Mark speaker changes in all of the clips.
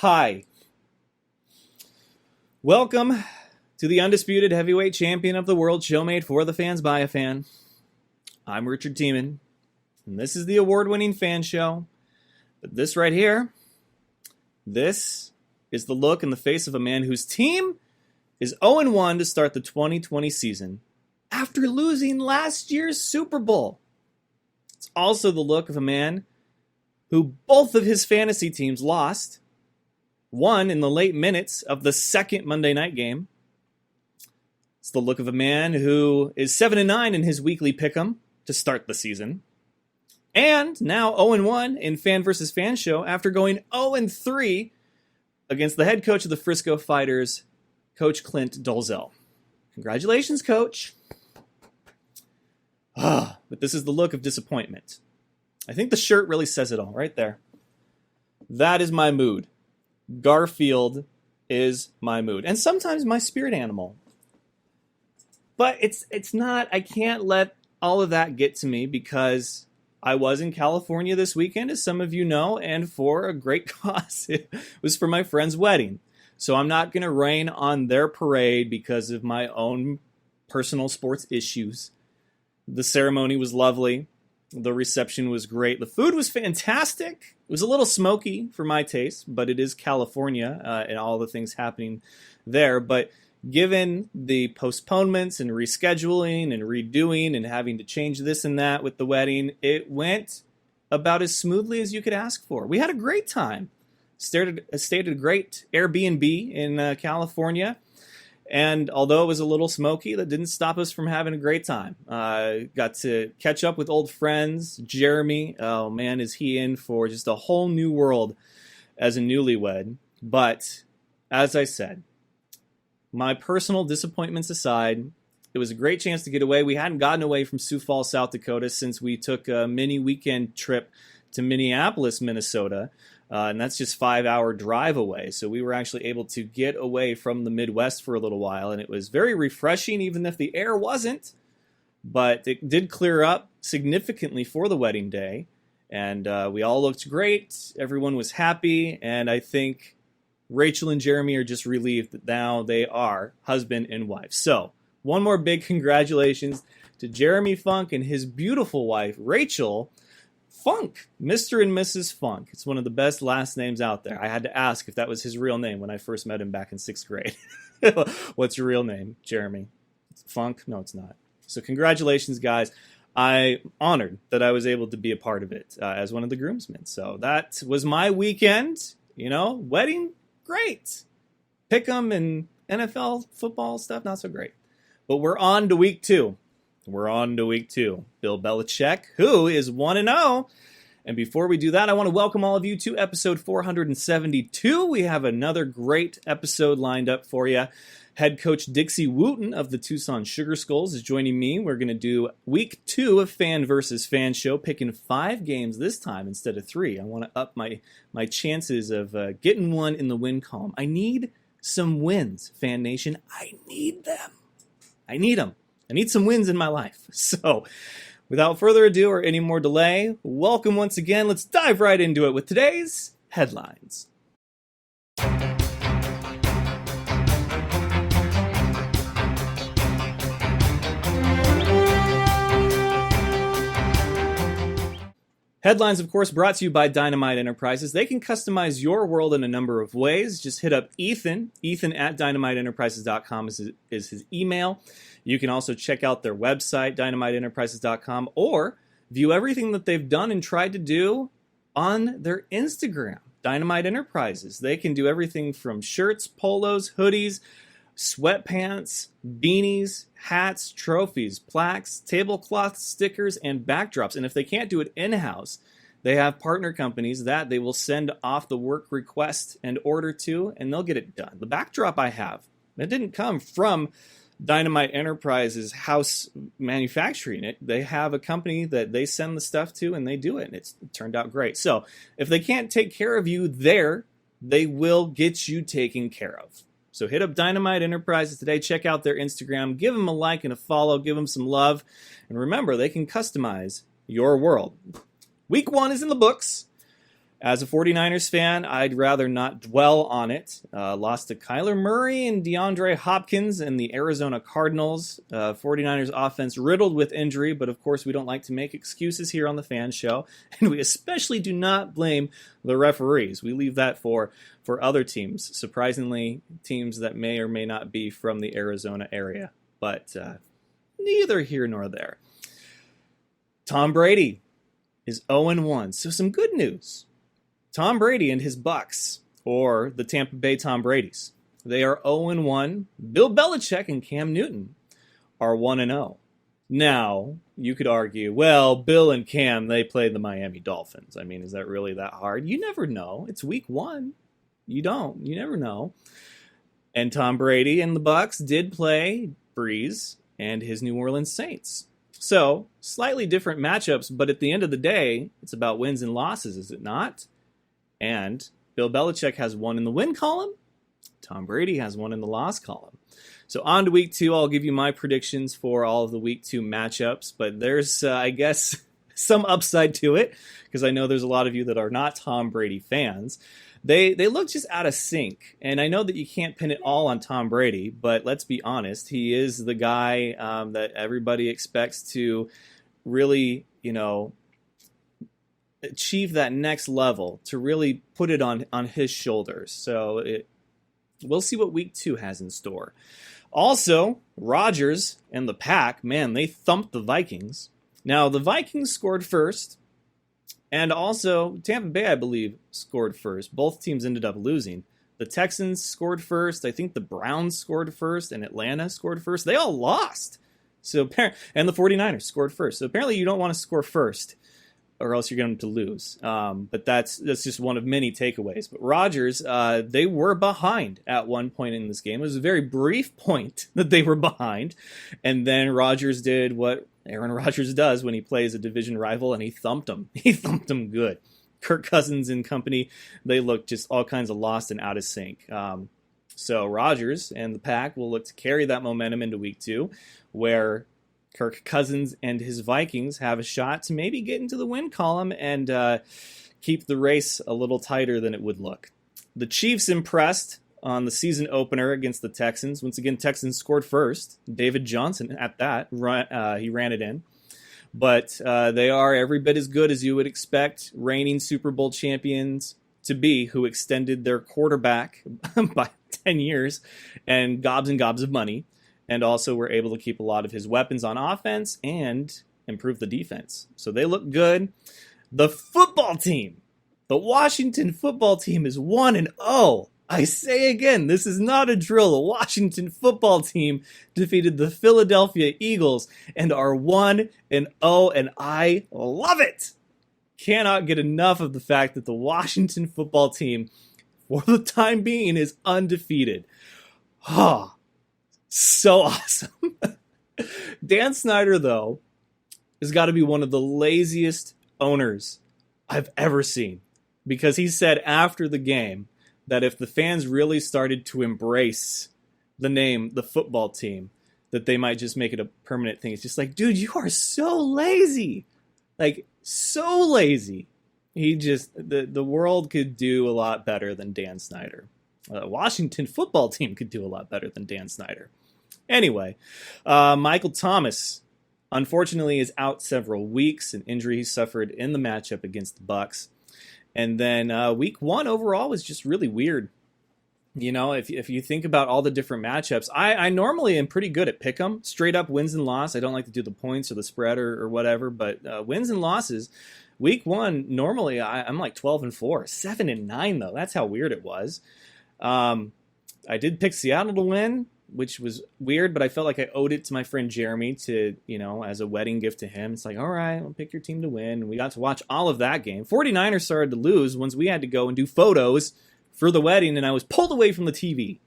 Speaker 1: Hi. Welcome to the undisputed heavyweight champion of the world, show made for the fans by a fan. I'm Richard TIEMAN, and this is the award-winning fan show. But this right here, this is the look in the face of a man whose team is 0-1 to start the 2020 season after losing last year's Super Bowl. It's also the look of a man who both of his fantasy teams lost, one in the late minutes of the second Monday night game. It's the look of a man who is 7-9 in his weekly pick'em to start the season, and now 0-1 in Fan vs. Fan show after going 0-3 against the head coach of the Frisco Fighters, Coach Clint Dolezal. Congratulations, Coach. But this is the look of disappointment. I think the shirt really says it all right there. That is my mood. Garfield is my mood. And sometimes my spirit animal. But it's not, I can't let all of that get to me because I was in California this weekend, as some of you know, and for a great cause. It was for my friend's wedding. So I'm not going to rain on their parade because of my own personal sports issues. The ceremony was lovely. The reception was great. The food was fantastic. It was a little smoky for my taste, but it is California and all the things happening there. But given the postponements and rescheduling and redoing and having to change this and that with the wedding, it went about as smoothly as you could ask for. We had a great time. Stayed at a great Airbnb in California. And although it was a little smoky, that didn't stop us from having a great time. Got to catch up with old friends. Jeremy, oh man, is he in for just a whole new world as a newlywed. But as I said, my personal disappointments aside, it was a great chance to get away. We hadn't gotten away from Sioux Falls, South Dakota since we took a mini weekend trip to Minneapolis, Minnesota. And that's just 5-hour drive away. So we were actually able to get away from the Midwest for a little while. And it was very refreshing, even if the air wasn't. But it did clear up significantly for the wedding day. And we all looked great. Everyone was happy. And I think Rachel and Jeremy are just relieved that now they are husband and wife. So one more big congratulations to Jeremy Funk and his beautiful wife, Rachel Funk, Mr. and Mrs. Funk. It's one of the best last names out there. I had to ask if that was his real name when I first met him back in 6th grade. What's your real name, Jeremy? Funk? No, it's not. So congratulations, guys. I'm honored that I was able to be a part of it as one of the groomsmen. So that was my weekend. You know, wedding, great. Pick'em and NFL football stuff, not so great. But we're on to week 2. Bill Belichick, who is 1-0. And before we do that, I want to welcome all of you to episode 472. We have another great episode lined up for you. Head coach Dixie Wooten of the Tucson Sugar Skulls is joining me. We're going to do week 2 of Fan vs. Fan show, picking 5 games this time instead of 3. I want to up my chances of getting one in the win column. I need some wins, Fan Nation. I need them. I need some wins in my life. So, without further ado or any more delay, welcome once again. Let's dive right into it with today's headlines. Headlines, of course, brought to you by Dynamite Enterprises. They can customize your world in a number of ways. Just hit up Ethan. Ethan at dynamiteenterprises.com is his email. You can also check out their website, dynamiteenterprises.com, or view everything that they've done and tried to do on their Instagram, Dynamite Enterprises. They can do everything from shirts, polos, hoodies, sweatpants, beanies, hats, trophies, plaques, tablecloths, stickers, and backdrops. And if they can't do it in-house, they have partner companies that they will send off the work request and order to, and they'll get it done. The backdrop I have, it didn't come from Dynamite Enterprises house manufacturing it. They have a company that they send the stuff to, and they do it, and it turned out great. So if they can't take care of you there, they will get you taken care of. So hit up Dynamite Enterprises today. Check out their Instagram. Give them a like and a follow. Give them some love. And remember, they can customize your world. Week 1 is in the books. As a 49ers fan, I'd rather not dwell on it. Lost to Kyler Murray and DeAndre Hopkins and the Arizona Cardinals. 49ers offense riddled with injury, but of course we don't like to make excuses here on the Fan Show. And we especially do not blame the referees. We leave that for other teams. Surprisingly, teams that may or may not be from the Arizona area. But neither here nor there. Tom Brady is 0-1. So some good news. Tom Brady and his Bucks, or the Tampa Bay Tom Bradys, they are 0-1. Bill Belichick and Cam Newton are 1-0. Now, you could argue, well, Bill and Cam, they played the Miami Dolphins. I mean, is that really that hard? You never know. It's week 1. You never know. And Tom Brady and the Bucks did play Breeze and his New Orleans Saints. So, slightly different matchups, but at the end of the day, it's about wins and losses, is it not? And Bill Belichick has one in the win column. Tom Brady has one in the loss column. So on to week 2, I'll give you my predictions for all of the week 2 matchups. But there's, I guess, some upside to it, because I know there's a lot of you that are not Tom Brady fans. They look just out of sync. And I know that you can't pin it all on Tom Brady, but let's be honest. He is the guy that everybody expects to really, achieve that next level, to really put it on his shoulders. So we'll see what week 2 has in store. Also, Rodgers and the Pack, man, they thumped the Vikings. Now, the Vikings scored first, and also Tampa Bay, I believe, scored first. Both teams ended up losing. The Texans scored first. I think the Browns scored first, and Atlanta scored first. They all lost. And the 49ers scored first. So apparently you don't want to score first, or else you're going to lose. But that's just one of many takeaways. But Rodgers, they were behind at one point in this game. It was a very brief point that they were behind. And then Rodgers did what Aaron Rodgers does when he plays a division rival, and he thumped them. He thumped them good. Kirk Cousins and company, they looked just all kinds of lost and out of sync. So Rodgers and the Pack will look to carry that momentum into week 2, where Kirk Cousins and his Vikings have a shot to maybe get into the win column and keep the race a little tighter than it would look. The Chiefs impressed on the season opener against the Texans. Once again, Texans scored first. David Johnson at that. He ran it in. But they are every bit as good as you would expect reigning Super Bowl champions to be, who extended their quarterback by 10 years and gobs of money. And also were able to keep a lot of his weapons on offense and improve the defense. So they look good. The football team, the Washington football team, is 1-0. I say again, this is not a drill. The Washington football team defeated the Philadelphia Eagles and are 1-0, and I love it. Cannot get enough of the fact that the Washington football team, for the time being, is undefeated. So awesome. Dan Snyder, though, has got to be one of the laziest owners I've ever seen, because he said after the game that if the fans really started to embrace the name, the football team, that they might just make it a permanent thing. It's just like, dude, you are so lazy. Like, so lazy. The world could do a lot better than Dan Snyder. Washington football team could do a lot better than Dan Snyder. Anyway, Michael Thomas, unfortunately, is out several weeks. An injury he suffered in the matchup against the Bucks. And then week 1 overall was just really weird. If you think about all the different matchups, I normally am pretty good at pick 'em, straight up wins and loss. I don't like to do the points or the spread or whatever, but wins and losses. Week 1, normally I'm like 12-4, 7-9 though. That's how weird it was. I did pick Seattle to win, which was weird, but I felt like I owed it to my friend Jeremy to, as a wedding gift to him. It's like, all right, I'll pick your team to win. And we got to watch all of that game. 49ers started to lose once we had to go and do photos for the wedding, and I was pulled away from the TV.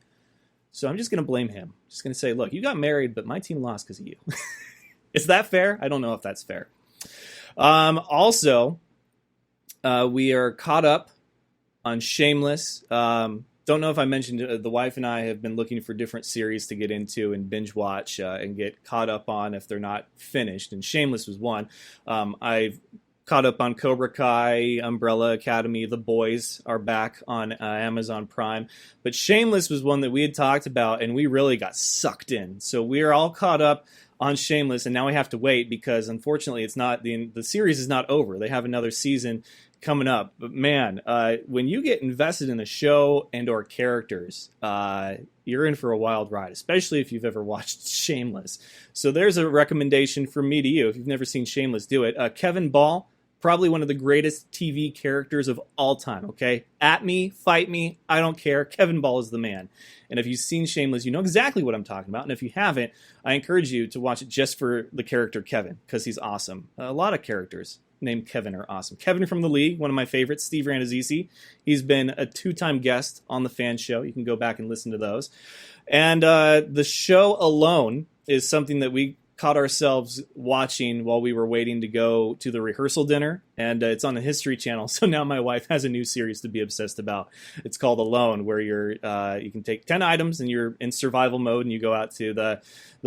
Speaker 1: So I'm just going to blame him. Just going to say, look, you got married, but my team lost because of you. Is that fair? I don't know if that's fair. Also, we are caught up on Shameless. Don't know if I mentioned, the wife and I have been looking for different series to get into and binge watch and get caught up on if they're not finished. And Shameless was one. I've caught up on Cobra Kai, Umbrella Academy. The Boys are back on Amazon Prime. But Shameless was one that we had talked about, and we really got sucked in. So we are all caught up on Shameless, and now we have to wait because, unfortunately, it's not the series is not over. They have another season coming up. But man, when you get invested in a show and or characters, you're in for a wild ride, especially if you've ever watched Shameless. So there's a recommendation from me to you. If you've never seen Shameless, do it. Kevin Ball, probably one of the greatest TV characters of all time, okay? At me, fight me, I don't care. Kevin Ball is the man. And if you've seen Shameless, you know exactly what I'm talking about. And if you haven't, I encourage you to watch it just for the character Kevin, because he's awesome. A lot of characters named Kevin are awesome. Kevin from The League, one of my favorites, Steve Rannazzisi. He's been a 2-time guest on the F.A.N show. You can go back and listen to those. And the show Alone is something that we caught ourselves watching while we were waiting to go to the rehearsal dinner, and it's on the History Channel. So now my wife has a new series to be obsessed about. It's called Alone, where you can take 10 items and you're in survival mode, and you go out to the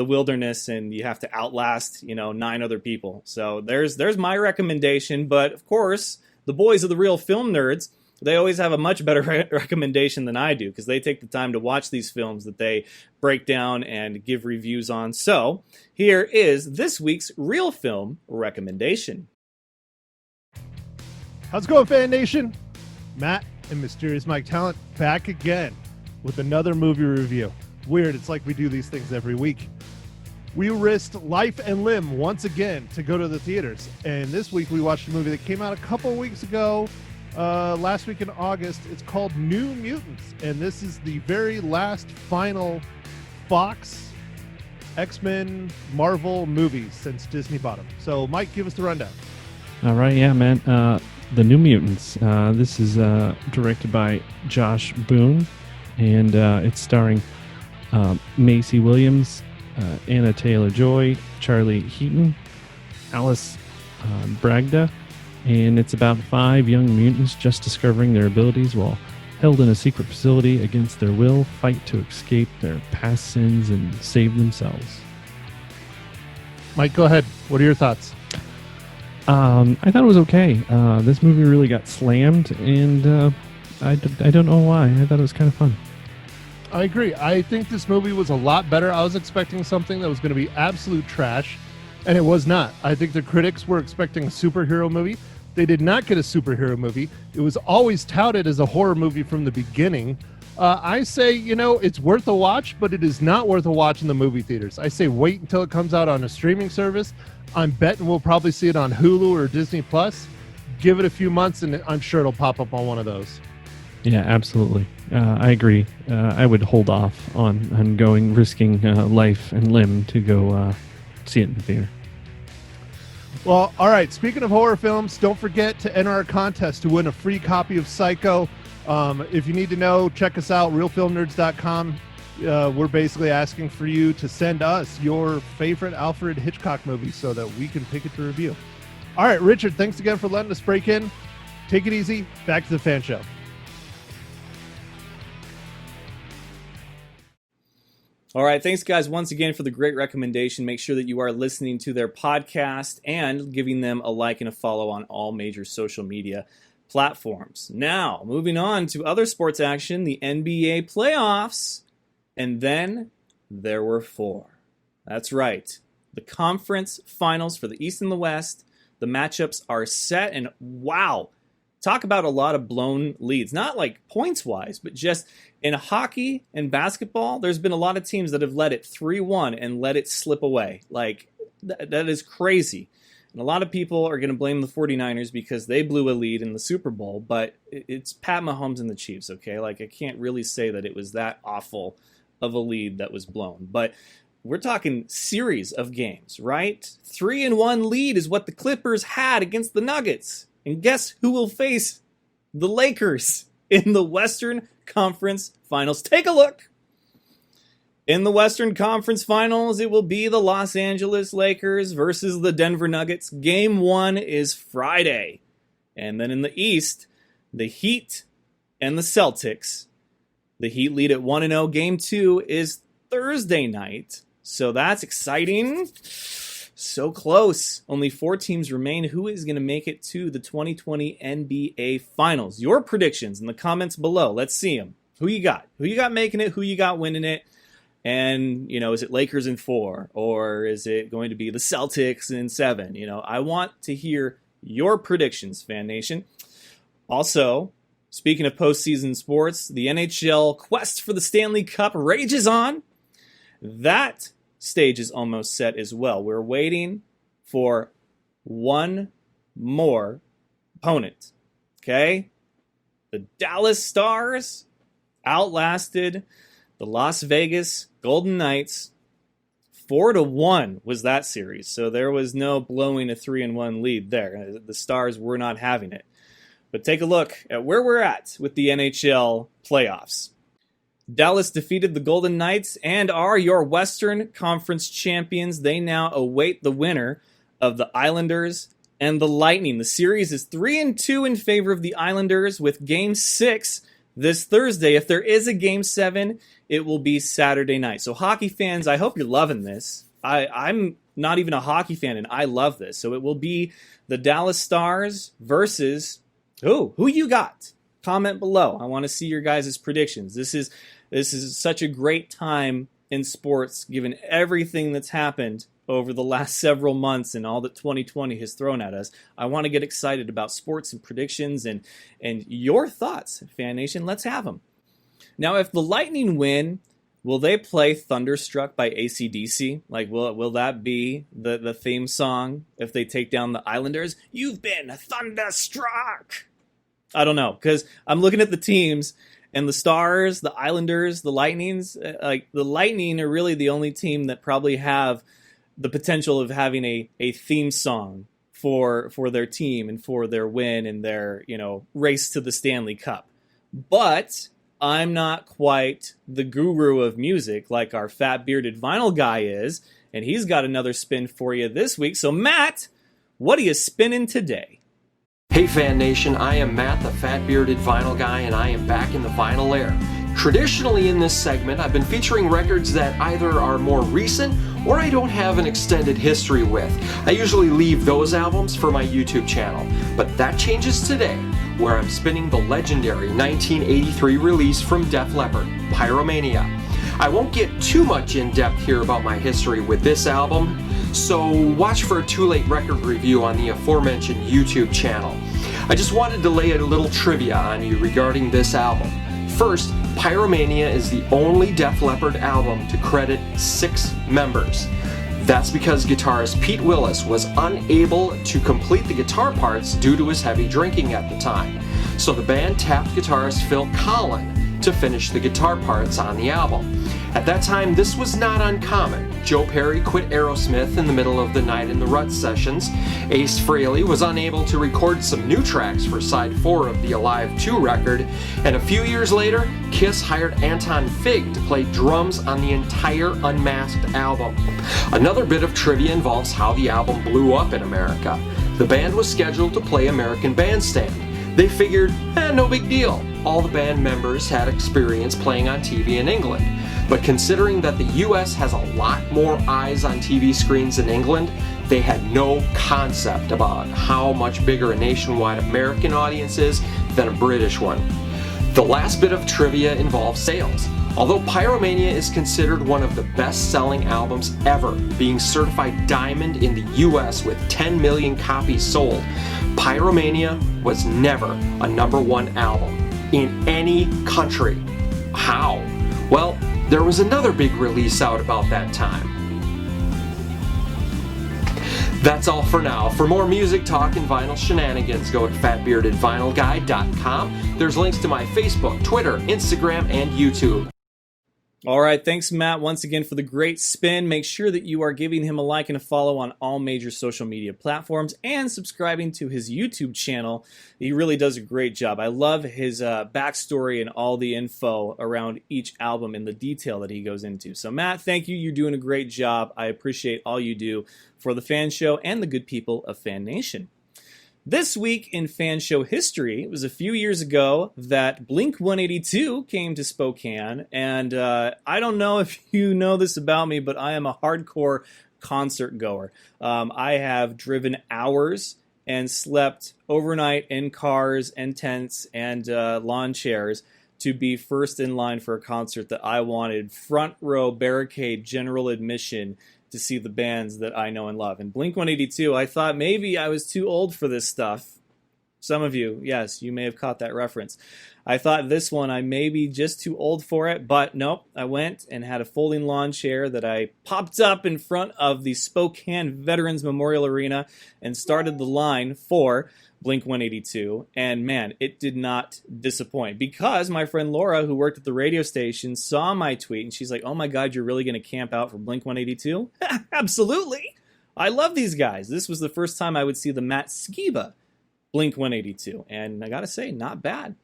Speaker 1: wilderness and you have to outlast 9 other people. So there's my recommendation. But of course, the boys of the Real Film Nerds, they always have a much better recommendation than I do, because they take the time to watch these films that they break down and give reviews on. So here is this week's Real Film recommendation.
Speaker 2: How's it going, F.A.N Nation? Matt and Mysterious Mike Talent back again with another movie review. Weird, it's like we do these things every week. We risked life and limb once again to go to the theaters, and this week we watched a movie that came out a couple weeks ago. Last week in August. It's called New Mutants, and this is the very last final Fox X-Men Marvel movie since Disney bought them. So, Mike, give us the rundown.
Speaker 3: All right, yeah, man. The New Mutants. This is directed by Josh Boone, and it's starring Macy Williams, Anna Taylor-Joy, Charlie Heaton, Alice Bragda. And it's about 5 young mutants just discovering their abilities while held in a secret facility against their will, fight to escape their past sins and save themselves.
Speaker 2: Mike, go ahead. What are your thoughts?
Speaker 3: I thought it was okay. This movie really got slammed, and I don't know why. I thought it was kind of fun.
Speaker 2: I agree. I think this movie was a lot better. I was expecting something that was going to be absolute trash, and it was not. I think the critics were expecting a superhero movie. They did not get a superhero movie. It was always touted as a horror movie from the beginning. I say, it's worth a watch, but it is not worth a watch in the movie theaters. I say wait until it comes out on a streaming service. I'm betting we'll probably see it on Hulu or Disney Plus. Give it a few months, and I'm sure it'll pop up on one of those.
Speaker 3: Yeah, absolutely. I agree. I would hold off on risking life and limb to go see it in the theater.
Speaker 2: Well, all right. Speaking of horror films, don't forget to enter our contest to win a free copy of Psycho. If you need to know, check us out, realfilmnerds.com. We're basically asking for you to send us your favorite Alfred Hitchcock movie so that we can pick it to review. All right, Richard, thanks again for letting us break in. Take it easy. Back to the F.A.N show.
Speaker 1: All right, thanks guys once again for the great recommendation. Make sure that you are listening to their podcast and giving them a like and a follow on all major social media platforms. Now, moving on to other sports action, the NBA playoffs, and then there were 4. That's right, the conference finals for the East and the West. The matchups are set, and wow, talk about a lot of blown leads. Not like points-wise, but just in hockey and basketball, there's been a lot of teams that have led it 3-1 and let it slip away. Like, that is crazy. And a lot of people are going to blame the 49ers because they blew a lead in the Super Bowl, but it's Pat Mahomes and the Chiefs, okay? Like, I can't really say that it was that awful of a lead that was blown. But we're talking series of games, right? 3-1 lead is what the Clippers had against the Nuggets. And guess who will face the Lakers in the Western Conference Finals? Take a look. In the Western Conference Finals, it will be the Los Angeles Lakers versus the Denver Nuggets. Game 1 is Friday. And then in the East, the Heat and the Celtics. The Heat lead at 1-0. Game 2 is Thursday night. So that's exciting. So close. Only 4 teams remain. Who is going to make it to the 2020 NBA Finals? Your predictions in the comments below. Let's see them. Who you got? Who you got making it? Who you got winning it? And, is it Lakers in 4? Or is it going to be the Celtics in 7? I want to hear your predictions, Fan Nation. Also, speaking of postseason sports, the NHL quest for the Stanley Cup rages on. That stage is almost set as well. We're waiting for one more opponent. Okay? The Dallas Stars outlasted the Las Vegas Golden Knights. 4-1 was that series. So there was no blowing a 3-1 lead there. The Stars were not having it. But take a look at where we're at with the NHL playoffs. Dallas defeated the Golden Knights and are your Western Conference champions. They now await the winner of the Islanders and the Lightning. The series is 3-2 in favor of the Islanders with Game 6 this Thursday. If there is a Game 7, it will be Saturday night. So hockey fans, I hope you're loving this. I'm not even a hockey fan, and I love this. So it will be the Dallas Stars versus... who you got? Comment below. I want to see your guys' predictions. This is such a great time in sports, given everything that's happened over the last several months and all that 2020 has thrown at us. I want to get excited about sports and predictions and your thoughts, Fan Nation. Let's have them. Now, if the Lightning win, will they play Thunderstruck by AC/DC? Like, will that be the theme song if they take down the Islanders? You've been thunderstruck! I don't know, because I'm looking at the teams, and the Stars, the Islanders, the Lightnings, like the Lightning are really the only team that probably have the potential of having a theme song for their team and for their win and their, race to the Stanley Cup. But I'm not quite the guru of music like our fat bearded vinyl guy is, and he's got another spin for you this week. So Matt, what are you spinning today?
Speaker 4: Hey Fan Nation, I am Matt, the fat bearded vinyl guy, and I am back in the vinyl air. Traditionally in this segment, I've been featuring records that either are more recent or I don't have an extended history with. I usually leave those albums for my YouTube channel, but that changes today, where I'm spinning the legendary 1983 release from Def Leppard, Pyromania. I won't get too much in depth here about my history with this album, so watch for a Too Late record review on the aforementioned YouTube channel. I just wanted to lay a little trivia on you regarding this album. First, Pyromania is the only Def Leppard album to credit 6 members. That's because guitarist Pete Willis was unable to complete the guitar parts due to his heavy drinking at the time. So the band tapped guitarist Phil Collen to finish the guitar parts on the album. At that time, this was not uncommon. Joe Perry quit Aerosmith in the middle of the Night in the Rut sessions. Ace Frehley was unable to record some new tracks for side 4 of the Alive 2 record, and a few years later, Kiss hired Anton Fig to play drums on the entire Unmasked album. Another bit of trivia involves how the album blew up in America. The band was scheduled to play American Bandstand. They figured, no big deal. All the band members had experience playing on TV in England. But considering that the US has a lot more eyes on TV screens than England, they had no concept about how much bigger a nationwide American audience is than a British one. The last bit of trivia involves sales. Although Pyromania is considered one of the best-selling albums ever, being certified diamond in the US with 10 million copies sold, Pyromania was never a #1 album in any country. How? Well, there was another big release out about that time. That's all for now. For more music talk and vinyl shenanigans, go to fatbeardedvinylguy.com. There's links to my Facebook, Twitter, Instagram, and YouTube.
Speaker 1: All right, thanks, Matt, once again for the great spin. Make sure that you are giving him a like and a follow on all major social media platforms and subscribing to his YouTube channel. He really does a great job. I love his backstory and all the info around each album and the detail that he goes into. So, Matt, thank you. You're doing a great job. I appreciate all you do for the Fan Show and the good people of Fan Nation. This week in fan show history, it was a few years ago that Blink-182 came to Spokane, and I don't know if you know this about me, but I am a hardcore concert goer. I have driven hours and slept overnight in cars and tents and lawn chairs to be first in line for a concert that I wanted, front row barricade general admission to see the bands that I know and love. And Blink-182, I thought maybe I was too old for this stuff. Some of you, yes, you may have caught that reference. I thought this one, I may be just too old for it, but nope. I went and had a folding lawn chair that I popped up in front of the Spokane Veterans Memorial Arena and started the line for Blink-182, and man, it did not disappoint, because my friend Laura, who worked at the radio station, saw my tweet, and she's like, oh my god, you're really going to camp out for Blink-182? Absolutely! I love these guys. This was the first time I would see the Matt Skiba Blink-182, and I gotta say, not bad.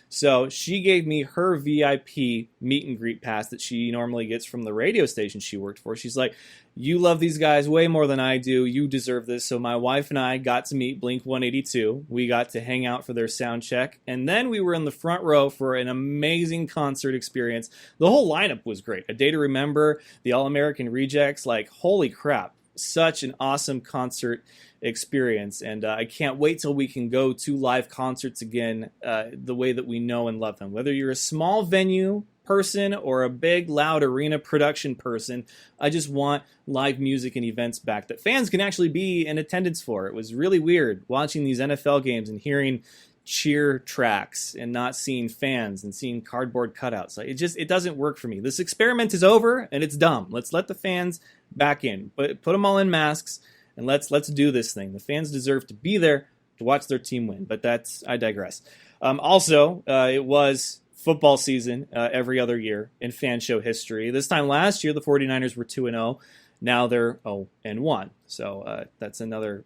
Speaker 1: So she gave me her VIP meet and greet pass that she normally gets from the radio station she worked for. She's like, you love these guys way more than I do. You deserve this. So my wife and I got to meet Blink-182. We got to hang out for their sound check. And then we were in the front row for an amazing concert experience. The whole lineup was great. A Day to Remember, the All-American Rejects, like, holy crap. Such an awesome concert experience, and I can't wait till we can go to live concerts again the way that we know and love them. Whether you're a small venue person or a big, loud arena production person, I just want live music and events back that fans can actually be in attendance for. It was really weird watching these NFL games and hearing cheer tracks and not seeing fans and seeing cardboard cutouts. Like, it doesn't work for me. This experiment is over and it's dumb. Let's let the fans back in, but put them all in masks and let's do this thing. The fans deserve to be there to watch their team win, but I digress. Also, it was football season every other year in fan show history. This time last year, the 49ers were 2-0. Now they're 0-1. So that's another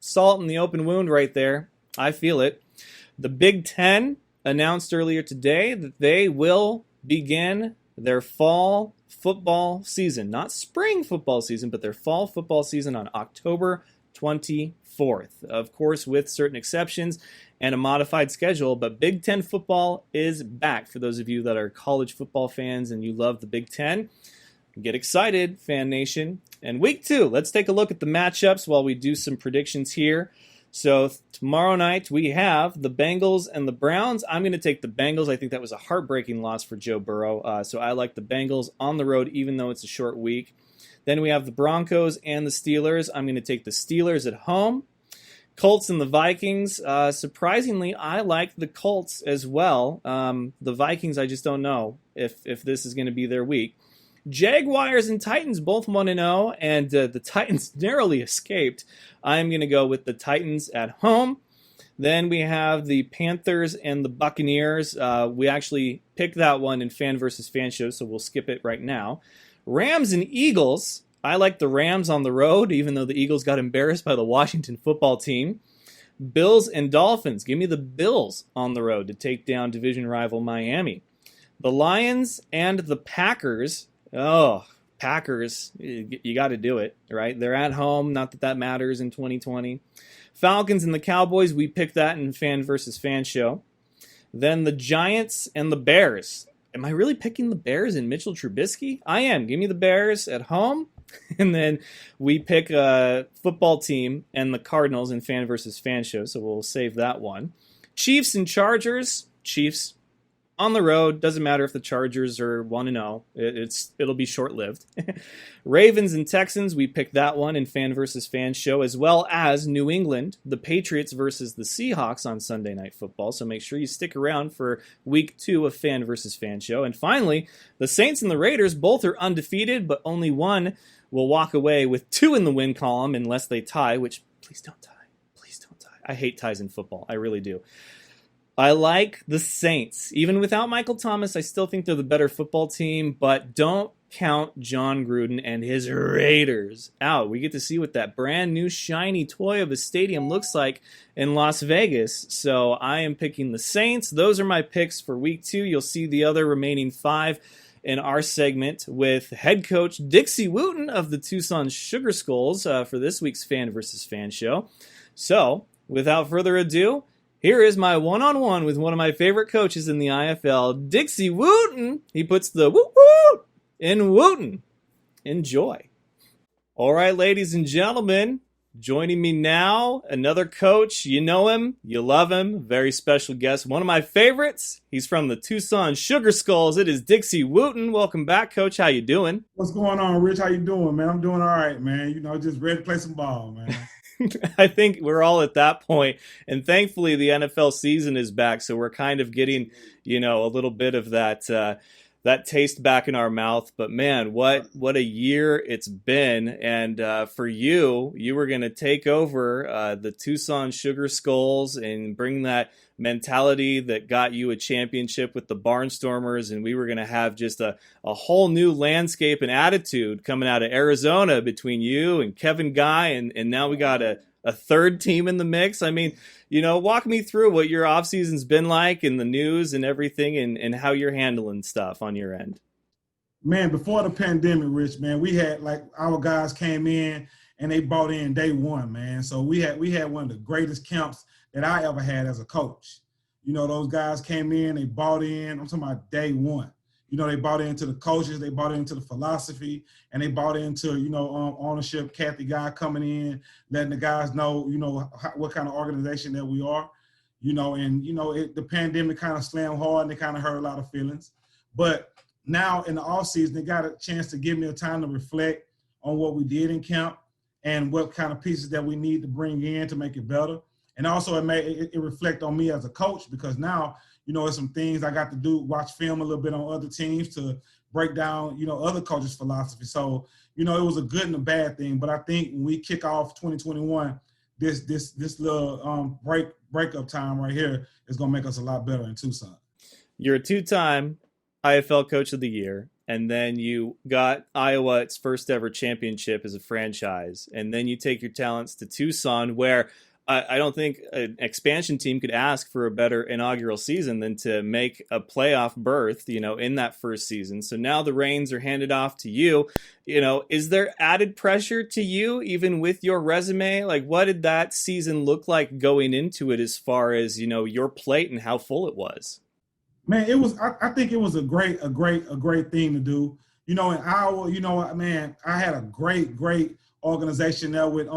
Speaker 1: salt in the open wound right there. I feel it. The Big Ten announced earlier today that they will begin their fall football season, not spring football season, but their fall football season on October 24th. Of course, with certain exceptions and a modified schedule, but Big Ten football is back. For those of you that are college football fans and you love the Big Ten, get excited, Fan Nation. And week 2, let's take a look at the matchups while we do some predictions here. So tomorrow night we have the Bengals and the Browns. I'm going to take the Bengals. I think that was a heartbreaking loss for Joe Burrow. So I like the Bengals on the road, even though it's a short week. Then we have the Broncos and the Steelers. I'm going to take the Steelers at home. Colts and the Vikings. Surprisingly, I like the Colts as well. The Vikings, I just don't know if this is going to be their week. Jaguars and Titans both 1-0, and the Titans narrowly escaped. I'm going to go with the Titans at home. Then we have the Panthers and the Buccaneers. We actually picked that one in Fan versus Fan show, so we'll skip it right now. Rams and Eagles. I like the Rams on the road, even though the Eagles got embarrassed by the Washington football team. Bills and Dolphins. Give me the Bills on the road to take down division rival Miami. The Lions and the Packers. Oh, Packers, you got to do it, right? They're at home, not that that matters in 2020. Falcons and the Cowboys, we picked that in Fan versus Fan show. Then the Giants and the Bears. Am I really picking the Bears and Mitchell Trubisky? I am. Give me the Bears at home. And then we pick a football team and the Cardinals in Fan versus Fan show, so we'll save that one. Chiefs and Chargers. Chiefs on the road. Doesn't matter if the Chargers are 1-0. It'll be short-lived. Ravens and Texans, we picked that one in Fan versus Fan show, as well as New England, the Patriots versus the Seahawks on Sunday Night Football. So make sure you stick around for week 2 of Fan versus Fan show. And finally, the Saints and the Raiders, both are undefeated, but only one will walk away with 2 in the win column unless they tie, which please don't tie. Please don't tie. I hate ties in football. I really do. I like the Saints. Even without Michael Thomas, I still think they're the better football team, but don't count John Gruden and his Raiders out. We get to see what that brand new shiny toy of a stadium looks like in Las Vegas, so I am picking the Saints. Those are my picks for week 2. You'll see the other remaining 5 in our segment with head coach Dixie Wooten of the Tucson Sugar Skulls for this week's Fan versus Fan show. So, without further ado, here is my one-on-one with one of my favorite coaches in the IFL, Dixie Wooten. He puts the woot-woot in Wooten. Enjoy. All right, ladies and gentlemen, joining me now, another coach. You know him, you love him, very special guest, one of my favorites. He's from the Tucson Sugar Skulls. It is Dixie Wooten. Welcome back, Coach. How you doing?
Speaker 5: What's going on, Rich? How you doing, man? I'm doing all right, man. Just ready to play some ball, man.
Speaker 1: I think we're all at that point, and thankfully the NFL season is back, so we're kind of getting, a little bit of that taste back in our mouth. But man, what a year it's been. And for you were going to take over the Tucson Sugar Skulls and bring that mentality that got you a championship with the Barnstormers, and we were going to have just a whole new landscape and attitude coming out of Arizona between you and Kevin Guy, and now we got a third team in the mix. I mean, walk me through what your offseason's been like and the news and everything, and how you're handling stuff on your end.
Speaker 5: Man, before the pandemic, Rich, man, we had, our guys came in and they bought in day one, man. So we had one of the greatest camps that I ever had as a coach. Those guys came in, they bought in. I'm talking about day one. They bought into the coaches, they bought into the philosophy, and they bought into, ownership. Kathy Guy coming in, letting the guys know, what kind of organization that we are, the pandemic kind of slammed hard and they kind of hurt a lot of feelings. But now in the off season, they got a chance to give me a time to reflect on what we did in camp and what kind of pieces that we need to bring in to make it better. And also it reflect on me as a coach, because now, there's some things I got to do, watch film a little bit on other teams to break down, other coaches' philosophy. So, it was a good and a bad thing. But I think when we kick off 2021, this little breakup time right here is going to make us a lot better in Tucson.
Speaker 1: You're a two-time IFL Coach of the Year, and then you got Iowa its first ever championship as a franchise, and then you take your talents to Tucson, where I don't think an expansion team could ask for a better inaugural season than to make a playoff berth, in that first season. So now the reins are handed off to you. Is there added pressure to you, even with your resume? Like, what did that season look like going into it, as far as, your plate and how full it was?
Speaker 5: Man, it was. I think it was a great thing to do. In Iowa, man, I had a great organization there with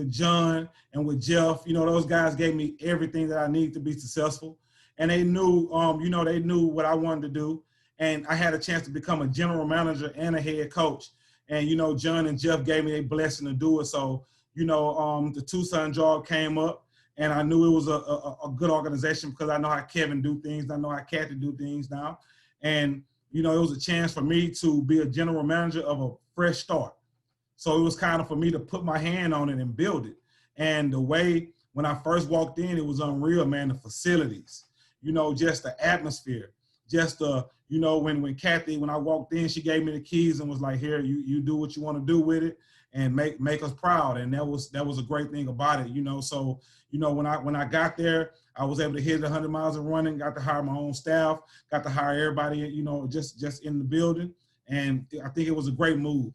Speaker 5: John and with Jeff. Those guys gave me everything that I need to be successful, and they knew they knew what I wanted to do, and I had a chance to become a general manager and a head coach. And John and Jeff gave me a blessing to do it. So the Tucson job came up, and I knew it was a good organization because I know how Kevin do things, I know how Kathy do things now, and it was a chance for me to be a general manager of a fresh start. So it was kind of for me to put my hand on it and build it. And the way, when I first walked in, it was unreal, man. The facilities, just the atmosphere, just the, when Kathy, when I walked in, she gave me the keys and was like, here, you do what you want to do with it and make us proud. And that was a great thing about it, So, when I got there, I was able to hit 100 miles of running, got to hire my own staff, got to hire everybody, just in the building. And I think it was a great move.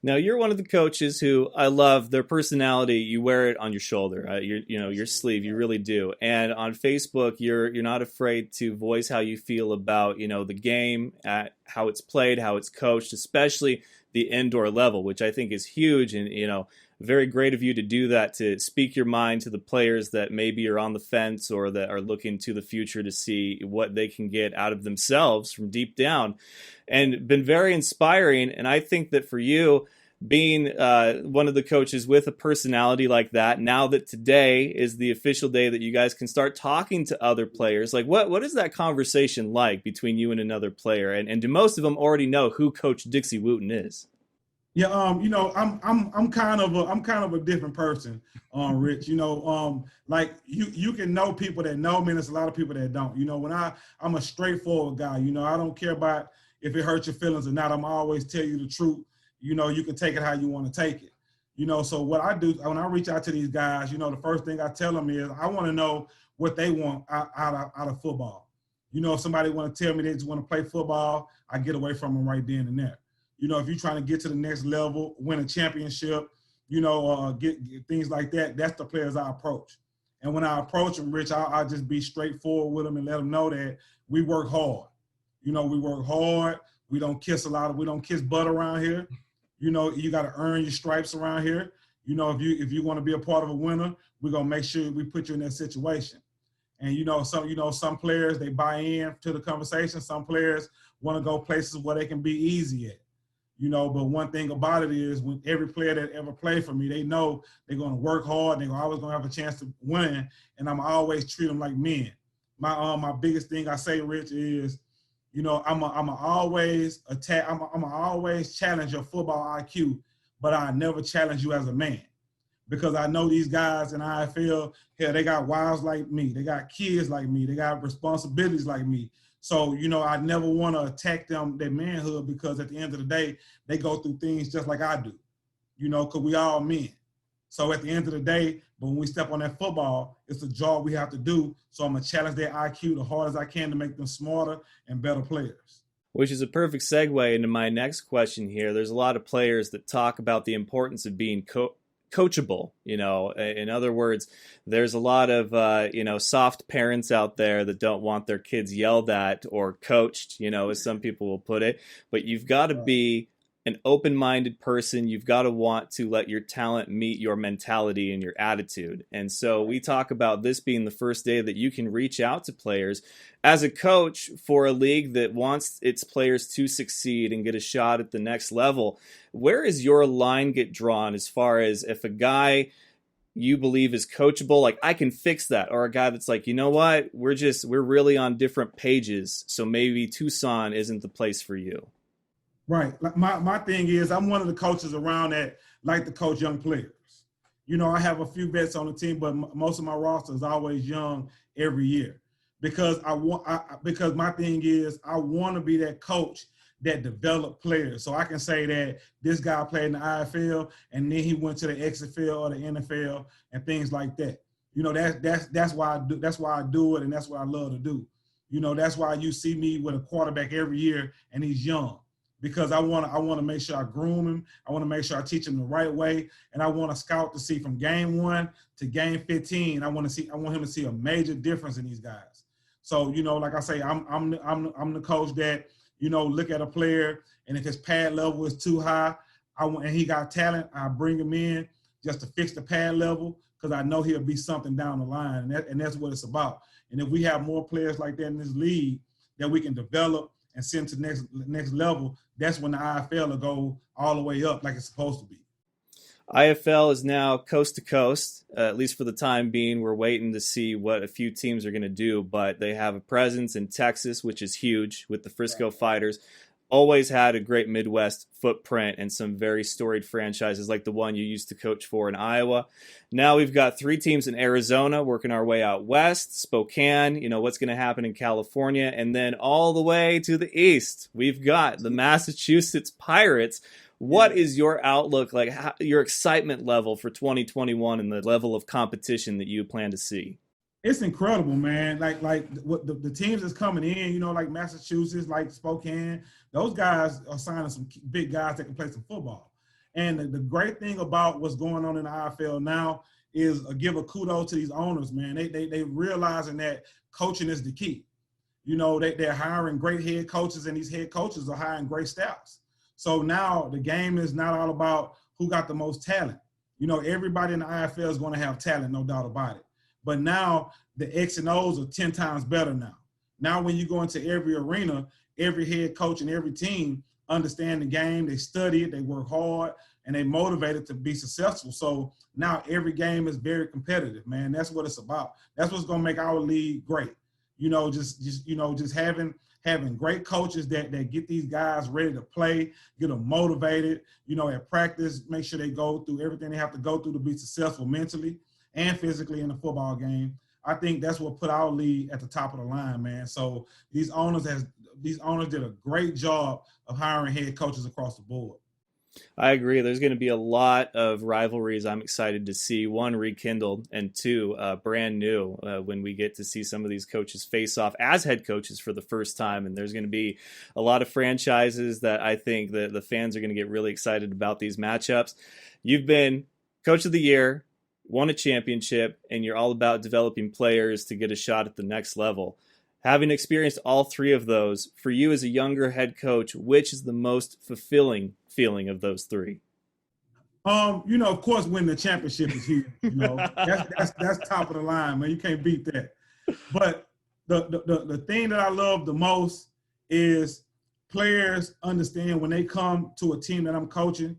Speaker 1: Now, you're one of the coaches who I love their personality. You wear it on your shoulder, your sleeve. You really do. And on Facebook, you're not afraid to voice how you feel about, the game, how it's played, how it's coached, especially the indoor level, which I think is huge. And, very great of you to do that, to speak your mind to the players that maybe are on the fence or that are looking to the future to see what they can get out of themselves from deep down, and been very inspiring. And I think that for you, being one of the coaches with a personality like that, now that today is the official day that you guys can start talking to other players, like what is that conversation like between you and another player? And do most of them already know who Coach Dixie Wooten is?
Speaker 5: Yeah, I'm kind of a different person, Rich. Like you can know people that know me, and there's a lot of people that don't. When I'm a straightforward guy. I don't care about if it hurts your feelings or not. I'm always tell you the truth. You can take it how you want to take it. So what I do when I reach out to these guys, the first thing I tell them is I want to know what they want out of football. If somebody want to tell me they just want to play football, I get away from them right then and there. If you're trying to get to the next level, win a championship, get things like that. That's the players I approach. And when I approach them, Rich, I'll just be straightforward with them and let them know that we work hard. We work hard. We don't kiss butt around here. You got to earn your stripes around here. If you want to be a part of a winner, we're going to make sure we put you in that situation. And, some players, they buy in to the conversation. Some players want to go places where they can be easy at. But one thing about it is when every player that ever played for me, they know they're going to work hard. They're always going to have a chance to win. And I'm always treat them like men. My biggest thing I say, Rich, is, I'm always challenge your football IQ, but I never challenge you as a man. Because I know these guys in IFL, they got wives like me. They got kids like me. They got responsibilities like me. So, I never want to attack them, their manhood, because at the end of the day, they go through things just like I do, because we all men. So at the end of the day, but when we step on that football, it's a job we have to do. So I'm going to challenge their IQ the hard as I can to make them smarter and better players.
Speaker 1: Which is a perfect segue into my next question here. There's a lot of players that talk about the importance of being coachable. In other words, there's a lot of soft parents out there that don't want their kids yelled at or coached, as some people will put it. But you've got to be an open-minded person. You've got to want to let your talent meet your mentality and your attitude. And so we talk about this being the first day that you can reach out to players as a coach for a league that wants its players to succeed and get a shot at the next level. Where is your line get drawn as far as if a guy you believe is coachable, like I can fix that, or a guy that's like, you know what, we're really on different pages, so maybe Tucson isn't the place for you?
Speaker 5: Right. Like my thing is, I'm one of the coaches around that like to coach young players. I have a few vets on the team, but most of my roster is always young every year because because my thing is I want to be that coach that develop players. So I can say that this guy played in the IFL and then he went to the XFL or the NFL and things like that. That's why I do. That's why I do it, and that's what I love to do. That's why you see me with a quarterback every year and he's young. Because I want to make sure I groom him. I want to make sure I teach him the right way, and I want to scout to see from game 1 to game 15. I want him to see a major difference in these guys. So like I say, I'm the coach that look at a player, and if his pad level is too high, and he got talent, I bring him in just to fix the pad level because I know he'll be something down the line, and that's what it's about. And if we have more players like that in this league that we can develop and send to the next level, that's when the IFL will go all the way up like it's supposed to be.
Speaker 1: IFL is now coast to coast, at least for the time being. We're waiting to see what a few teams are going to do, but they have a presence in Texas, which is huge with the Frisco Fighters. Always had a great Midwest footprint and some very storied franchises like the one you used to coach for in Iowa. Now we've got 3 teams in Arizona working our way out west, Spokane, what's going to happen in California, and then all the way to the east, we've got the Massachusetts Pirates. What is your outlook, your excitement level for 2021 and the level of competition that you plan to see?
Speaker 5: It's incredible, man. Like what the teams that's coming in, like Massachusetts, like Spokane, those guys are signing some big guys that can play some football. And the great thing about what's going on in the IFL now is give a kudos to these owners, man. They realizing that coaching is the key. They're hiring great head coaches, and these head coaches are hiring great staffs. So now the game is not all about who got the most talent. Everybody in the IFL is going to have talent, no doubt about it. But now the X and O's are 10 times better now. Now when you go into every arena, every head coach and every team understand the game, they study it, they work hard, and they motivated to be successful. So now every game is very competitive, man. That's what it's about. That's what's going to make our league great. Just having great coaches that get these guys ready to play, get them motivated, at practice, make sure they go through everything they have to go through to be successful mentally and physically in the football game. I think that's what put our league at the top of the line, man. So these owners did a great job of hiring head coaches across the board.
Speaker 1: I agree. There's going to be a lot of rivalries I'm excited to see. 1, rekindled, and 2, brand new when we get to see some of these coaches face off as head coaches for the first time. And there's going to be a lot of franchises that I think that the fans are going to get really excited about these matchups. You've been Coach of the year, won a championship, and you're all about developing players to get a shot at the next level. Having experienced all three of those, for you as a younger head coach, which is the most fulfilling feeling of those three?
Speaker 5: Of course, winning the championship is huge. That's top of the line, man. You can't beat that. But the thing that I love the most is players understand when they come to a team that I'm coaching,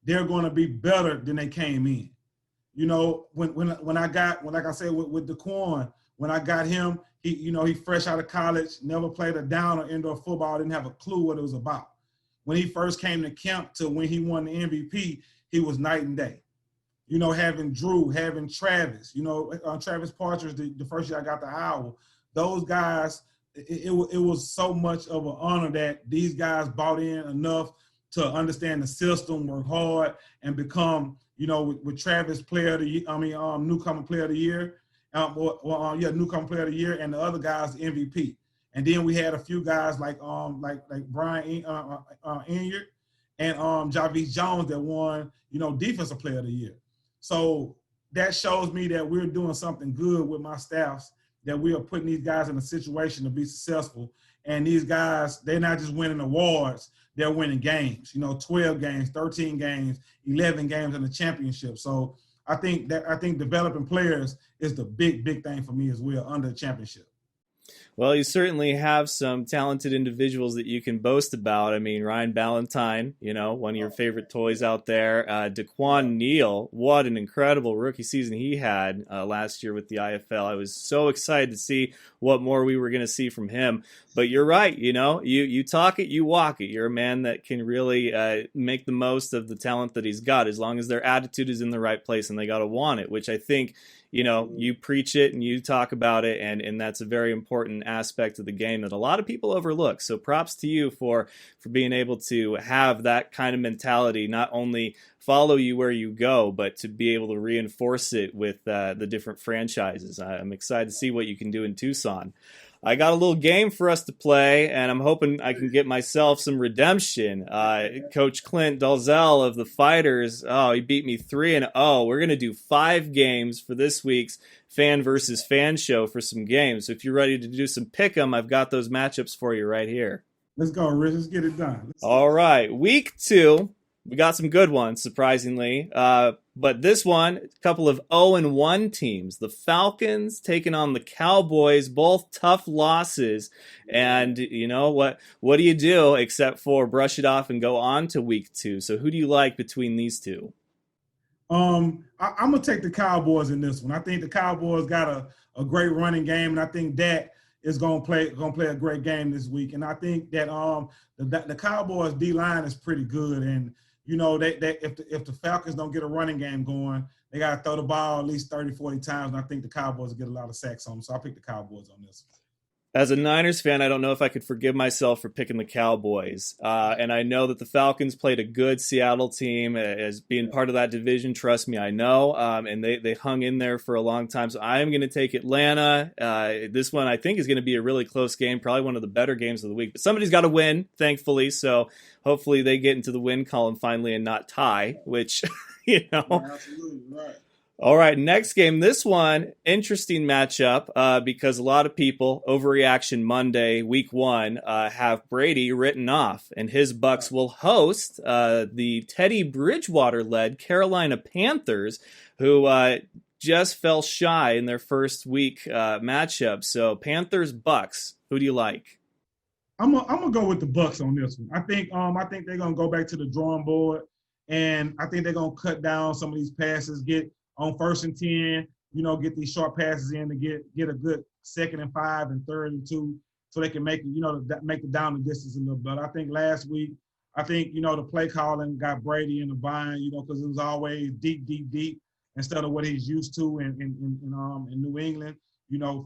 Speaker 5: they're going to be better than they came in. When I got, like I said, with DeQuan, when I got him, he fresh out of college, never played a down or indoor football, didn't have a clue what it was about. When he first came to camp to when he won the MVP, he was night and day. Having Drew, having Travis, Travis Partridge, the first year I got the Iowa, those guys, it was so much of an honor that these guys bought in enough to understand the system, work hard, and become, with Travis newcomer player of the year, newcomer player of the year, and the other guys the MVP. And then we had a few guys like Brian Enyard and Javis Jones that won, defensive player of the year. So that shows me that we're doing something good with my staffs, that we are putting these guys in a situation to be successful. And these guys, they're not just winning awards, they're winning games, 12 games, 13 games, 11 games in the championship. So I think developing players is the big thing for me as well under the championship.
Speaker 1: Well, you certainly have some talented individuals that you can boast about. I mean, Ryan Ballantyne, one of your favorite toys out there. DeQuan Neal, what an incredible rookie season he had last year with the IFL. I was so excited to see what more we were going to see from him. But you're right, you talk it, you walk it. You're a man that can really make the most of the talent that he's got, as long as their attitude is in the right place and they got to want it, which I think you preach it and you talk about it, and that's a very important aspect of the game that a lot of people overlook. So props to you for being able to have that kind of mentality, not only follow you where you go, but to be able to reinforce it with the different franchises. I'm excited to see what you can do in Tucson. I got a little game for us to play, and I'm hoping I can get myself some redemption. Coach Clint Dalzell of the Fighters, he beat me 3-0. We're going to do 5 games for this week's Fan versus Fan show for some games. So if you're ready to do some pick 'em, I've got those matchups for you right here.
Speaker 5: Let's go, Rich. Let's get it done.
Speaker 1: All right. Week 2, we got some good ones, surprisingly. But this one, a couple of 0-1 teams. The Falcons taking on the Cowboys, both tough losses. And what do you do except for brush it off and go on to week 2? So who do you like between these two?
Speaker 5: I'm going to take the Cowboys in this one. I think the Cowboys got a great running game, and I think Dak is going to play a great game this week. And I think that the Cowboys D-line is pretty good, and if the Falcons don't get a running game going, they got to throw the ball at least 30, 40 times, and I think the Cowboys will get a lot of sacks on them. So I pick the Cowboys on this one.
Speaker 1: As a Niners fan, I don't know if I could forgive myself for picking the Cowboys. And I know that the Falcons played a good Seattle team as being part of that division. Trust me, I know. And they hung in there for a long time. So I am going to take Atlanta. This one, I think, is going to be a really close game, probably one of the better games of the week. But somebody's got to win, thankfully. So hopefully they get into the win column finally and not tie, which,
Speaker 5: Yeah, absolutely, right.
Speaker 1: All right, next game. This one, interesting matchup because a lot of people, Overreaction Monday, week 1, have Brady written off, and his Bucks will host the Teddy Bridgewater-led Carolina Panthers, who just fell shy in their first week matchup. So Panthers-Bucks, who do you like?
Speaker 5: I'm gonna go with the Bucks on this one. I think they're gonna go back to the drawing board, and I think they're gonna cut down some of these passes, get on 1st and 10, get these short passes in to get a good 2nd and 5 and 3rd and 2, so they can make it, make it down the distance a little bit. I think last week, the play calling got Brady in the bind, because it was always deep instead of what he's used to in New England.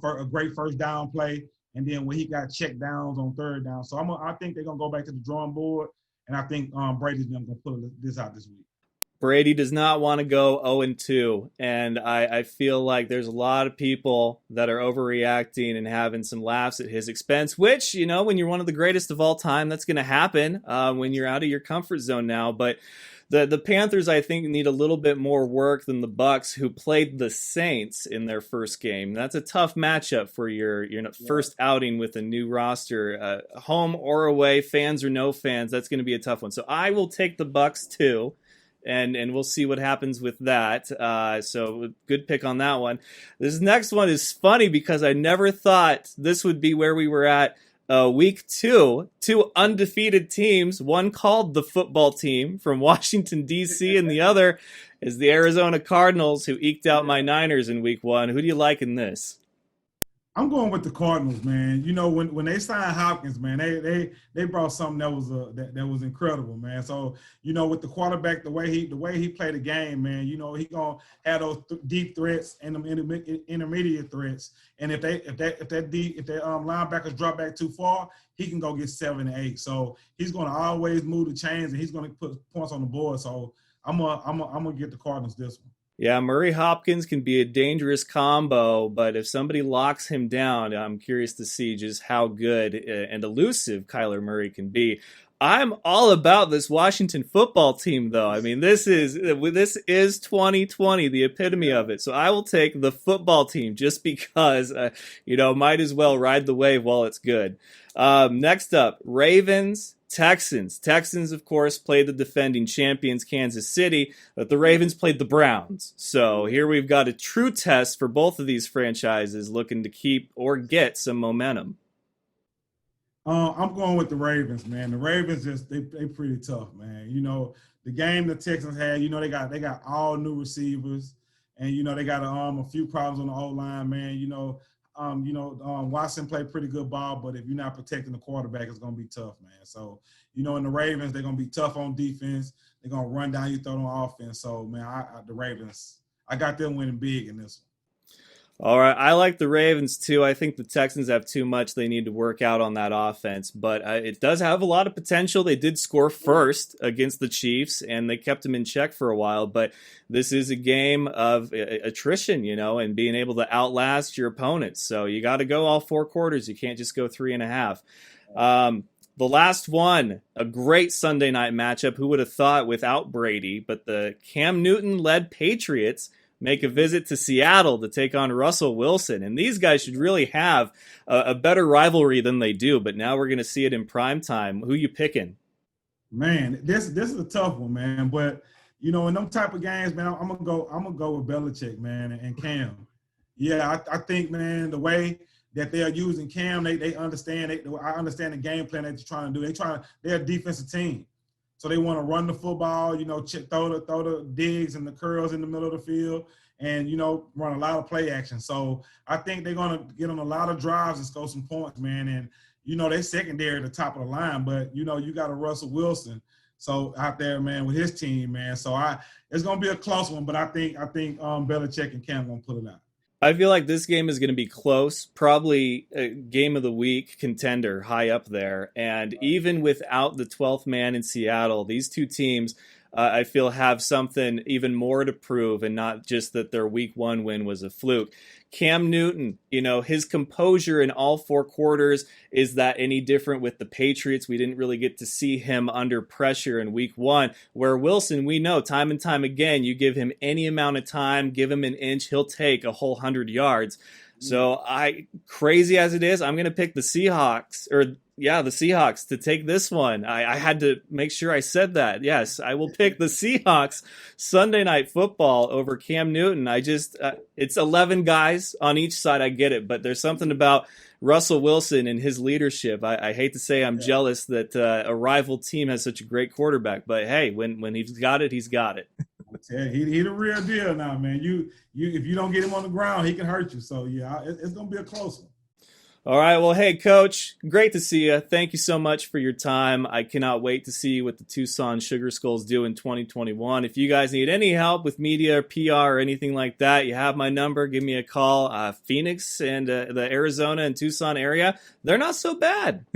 Speaker 5: For a great first down play, and then when he got check downs on 3rd down. So I think they're gonna go back to the drawing board, and I think Brady's gonna pull this out this week.
Speaker 1: Brady does not want to go 0-2, and I feel like there's a lot of people that are overreacting and having some laughs at his expense, which, when you're one of the greatest of all time, that's going to happen when you're out of your comfort zone now. But The Panthers, I think, need a little bit more work than the Bucks, who played the Saints in their first game. That's a tough matchup for your first outing with a new roster, home or away, fans or no fans. That's going to be a tough one. So I will take the Bucks too. And we'll see what happens with that. So good pick on that one. This next one is funny because I never thought this would be where we were at week 2. 2 undefeated teams, one called the football team from Washington, D.C., and the other is the Arizona Cardinals, who eked out my Niners in week 1. Who do you like in this?
Speaker 5: I'm going with the Cardinals, man. You know, when they signed Hopkins, man, they brought something that was that was incredible, man. So, you know, with the quarterback, the way he played the game, man, you know, he gonna have those deep threats and them intermediate threats. And if that linebackers drop back too far, he can go get 7 and 8. So he's gonna always move the chains and he's gonna put points on the board. So I'm gonna get the Cardinals this one.
Speaker 1: Yeah, Murray Hopkins can be a dangerous combo, but if somebody locks him down, I'm curious to see just how good and elusive Kyler Murray can be. I'm all about this Washington football team, though. I mean, this is 2020, the epitome of it. So I will take the football team just because, might as well ride the wave while it's good. Next up, Ravens. Texans. Texans, of course, played the defending champions, Kansas City, but the Ravens played the Browns. So here we've got a true test for both of these franchises looking to keep or get some momentum.
Speaker 5: I'm going with the Ravens, man. The Ravens they pretty tough, man. You know, the game the Texans had, you know, they got all new receivers, and you know they got a few problems on the O-line, man. Watson played pretty good ball, but if you're not protecting the quarterback, it's going to be tough, man. So, you know, in the Ravens, they're going to be tough on defense. They're going to run down your throat on offense. So, man, the Ravens, I got them winning big in this one.
Speaker 1: All right, I like the Ravens too. I think the Texans have too much they need to work out on that offense, but it does have a lot of potential. They did score first against the Chiefs, and they kept them in check for a while, but this is a game of attrition, and being able to outlast your opponents. So you got to go all 4 quarters. You can't just go 3.5. The last one, a great Sunday night matchup. Who would have thought without Brady, but the Cam Newton-led Patriots make a visit to Seattle to take on Russell Wilson. And these guys should really have a better rivalry than they do, but now we're going to see it in prime time. Who you picking?
Speaker 5: Man, this is a tough one, man. But, in them type of games, man, I'm gonna go with Belichick, man, and Cam. Yeah, I think, man, the way that they are using Cam, they understand. I understand the game plan that they're trying to do. They're a defensive team. So they want to run the football, throw the digs and the curls in the middle of the field and, run a lot of play action. So I think they're going to get on a lot of drives and score some points, man. And, they secondary at the top of the line, but, you got a Russell Wilson. So out there, man, with his team, man. So it's going to be a close one, but I think Belichick and Cam going to pull it out.
Speaker 1: I feel like this game is going to be close, probably a game of the week contender high up there. And even without the 12th man in Seattle, these two teams, I feel, have something even more to prove, and not just that their week 1 win was a fluke. Cam Newton, his composure in all 4 quarters. Is that any different with the Patriots? We didn't really get to see him under pressure in week 1, where Wilson, we know time and time again, you give him any amount of time, give him an inch, he'll take a whole 100 yards. So crazy as it is, I'm going to pick the Seahawks, the Seahawks to take this one. I had to make sure I said that. Yes, I will pick the Seahawks Sunday Night Football over Cam Newton. It's 11 guys on each side. I get it, but there's something about Russell Wilson and his leadership. I hate to say I'm jealous that a rival team has such a great quarterback, but hey, when he's got it, he's got it.
Speaker 5: He the real deal now, man. You if you don't get him on the ground, he can hurt you. So yeah, it's gonna be a close one.
Speaker 1: All right. Well, hey, Coach, great to see you. Thank you so much for your time. I cannot wait to see what the Tucson Sugar Skulls do in 2021. If you guys need any help with media or PR or anything like that, you have my number. Give me a call. Phoenix and the Arizona and Tucson area, they're not so bad.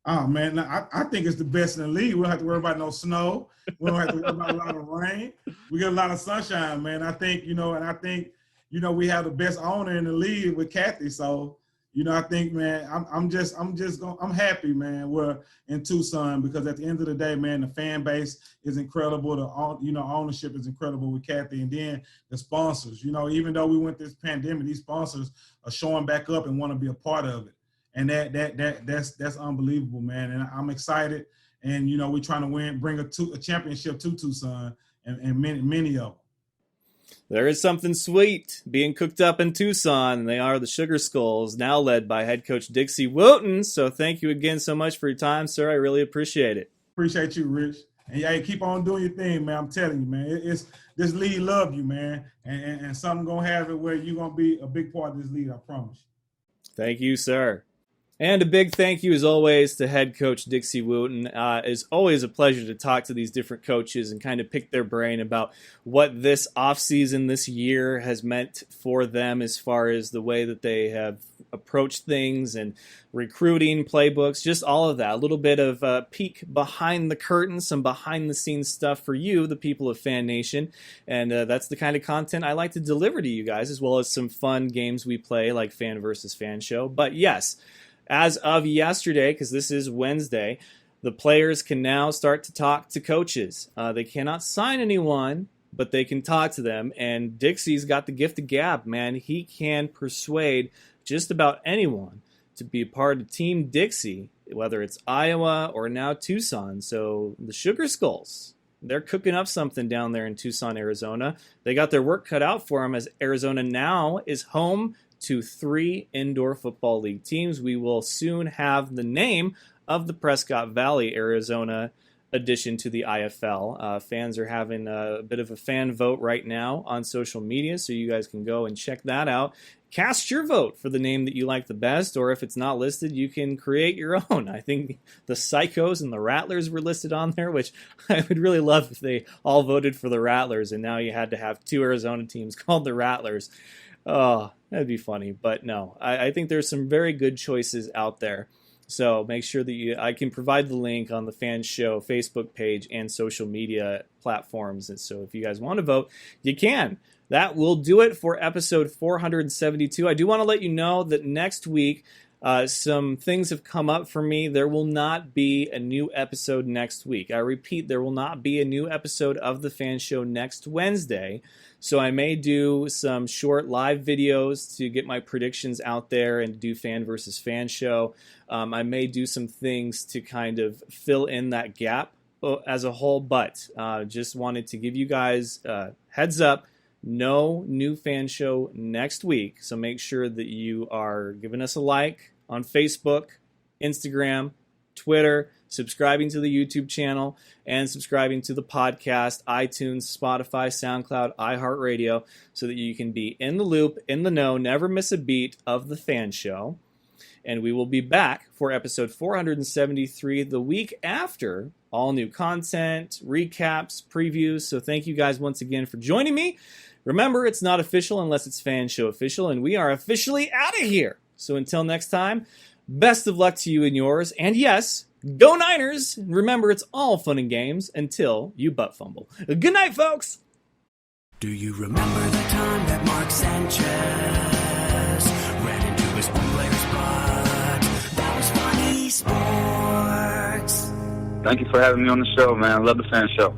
Speaker 5: Oh, man, I think it's the best in the league. We don't have to worry about no snow. We don't have to worry about a lot of rain. We get a lot of sunshine, man. I think, we have the best owner in the league with Kathy. So, I think, man, I'm happy, man. We're in Tucson because at the end of the day, man, the fan base is incredible. The ownership is incredible with Kathy, and then the sponsors. Even though we went this pandemic, these sponsors are showing back up and want to be a part of it, and that's unbelievable, man. And I'm excited. And we're trying to bring a championship to Tucson, and many of them.
Speaker 1: There is something sweet being cooked up in Tucson. They are the Sugar Skulls, now led by head coach Dixie Wooten. So thank you again so much for your time, sir. I really appreciate it.
Speaker 5: Appreciate you, Rich. And yeah, keep on doing your thing, man. I'm telling you, man. It's this league love you, man. And something gonna have it where you're gonna be a big part of this league, I promise.
Speaker 1: Thank you, sir. And a big thank you, as always, to head coach Dixie Wooten. It's always a pleasure to talk to these different coaches and kind of pick their brain about what this offseason, this year, has meant for them as far as the way that they have approached things and recruiting, playbooks, just all of that. A little bit of a peek behind the curtain, some behind-the-scenes stuff for you, the people of Fan Nation. And that's the kind of content I like to deliver to you guys, as well as some fun games we play, like Fan versus Fan Show. But yes, as of yesterday, because this is Wednesday, the players can now start to talk to coaches. They cannot sign anyone, but they can talk to them. And Dixie's got the gift of gab, man. He can persuade just about anyone to be a part of Team Dixie, whether it's Iowa or now Tucson. So the Sugar Skulls, they're cooking up something down there in Tucson, Arizona. They got their work cut out for them, as Arizona now is home to 3 indoor football league teams. We will soon have the name of the Prescott Valley, Arizona addition to the IFL. Fans are having a bit of a fan vote right now on social media, so you guys can go and check that out. Cast your vote for the name that you like the best, or if it's not listed, you can create your own. I think the Psychos and the Rattlers were listed on there, which I would really love if they all voted for the Rattlers, and now you had to have 2 Arizona teams called the Rattlers. Oh, that'd be funny. But no, I think there's some very good choices out there. So make sure that I can provide the link on the Fan Show Facebook page and social media platforms. And so if you guys want to vote, you can. That will do it for episode 472. I do want to let you know that next week, some things have come up for me. There will not be a new episode next week. I repeat, there will not be a new episode of the Fan Show next Wednesday. So I may do some short live videos to get my predictions out there and do Fan versus Fan Show. I may do some things to kind of fill in that gap as a whole, but just wanted to give you guys a heads up. No new Fan Show next week, so make sure that you are giving us a like on Facebook, Instagram, Twitter, subscribing to the YouTube channel, and subscribing to the podcast, iTunes, Spotify, SoundCloud, iHeartRadio, so that you can be in the loop, in the know, never miss a beat of the Fan Show. And we will be back for episode 473 the week after. All new content, recaps, previews. So thank you guys once again for joining me. Remember, it's not official unless it's Fan Show official, and we are officially out of here. So until next time, best of luck to you and yours. And yes, go Niners! Remember, it's all fun and games until you butt fumble. Good night, folks!
Speaker 6: Do you remember the time that Mark Sanchez ran into his own player's butt? That was funny sports.
Speaker 7: Thank you for having me on the show, man. I love the Fan Show.